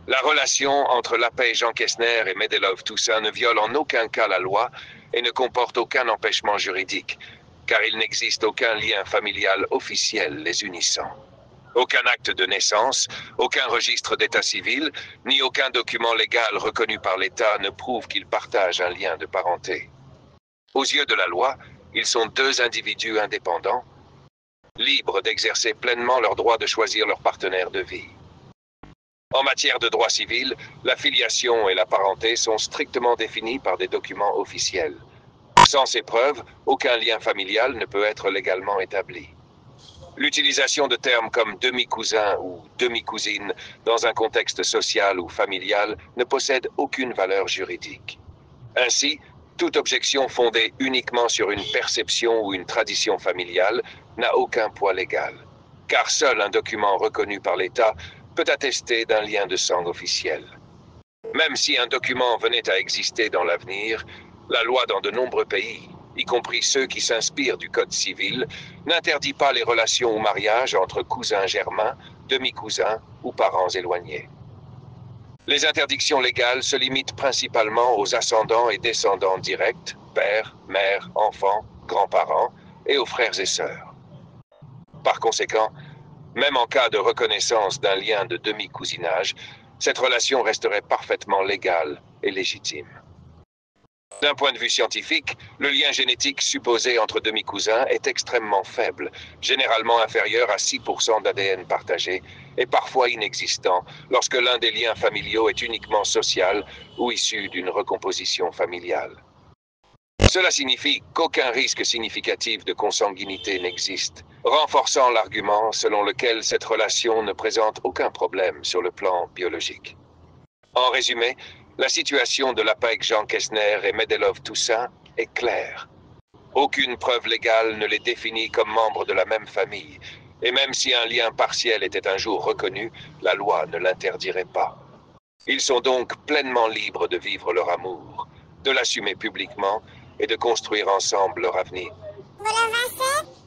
La relation entre Lapey Jean Kessner et Medelov Toussaint ne viole en aucun cas la loi et ne comporte aucun empêchement juridique, car il n'existe aucun lien familial officiel les unissant. Aucun acte de naissance, aucun registre d'état civil, ni aucun document légal reconnu par l'État ne prouve qu'ils partagent un lien de parenté. Aux yeux de la loi, ils sont deux individus indépendants, libres d'exercer pleinement leur droit de choisir leur partenaire de vie. En matière de droit civil, la filiation et la parenté sont strictement définies par des documents officiels. Sans ces preuves, aucun lien familial ne peut être légalement établi. L'utilisation de termes comme demi-cousin ou demi-cousine dans un contexte social ou familial ne possède aucune valeur juridique. Ainsi, toute objection fondée uniquement sur une perception ou une tradition familiale n'a aucun poids légal, car seul un document reconnu par l'État peut attester d'un lien de sang officiel. Même si un document venait à exister dans l'avenir, la loi dans de nombreux pays, y compris ceux qui s'inspirent du Code civil, n'interdit pas les relations ou mariages entre cousins germains, demi-cousins ou parents éloignés. Les interdictions légales se limitent principalement aux ascendants et descendants directs, père, mère, enfants, grands-parents, et aux frères et sœurs. Par conséquent, même en cas de reconnaissance d'un lien de demi-cousinage, cette relation resterait parfaitement légale et légitime. D'un point de vue scientifique, le lien génétique supposé entre demi-cousins est extrêmement faible, généralement inférieur à 6% d'ADN partagé, et parfois inexistant lorsque l'un des liens familiaux est uniquement social ou issu d'une recomposition familiale. Cela signifie qu'aucun risque significatif de consanguinité n'existe, renforçant l'argument selon lequel cette relation ne présente aucun problème sur le plan biologique. En résumé, la situation de Lapey Jean Kessner et Medelov Toussaint est claire. Aucune preuve légale ne les définit comme membres de la même famille, et même si un lien partiel était un jour reconnu, la loi ne l'interdirait pas. Ils sont donc pleinement libres de vivre leur amour, de l'assumer publiquement et de construire ensemble leur avenir. Vous l'avez fait?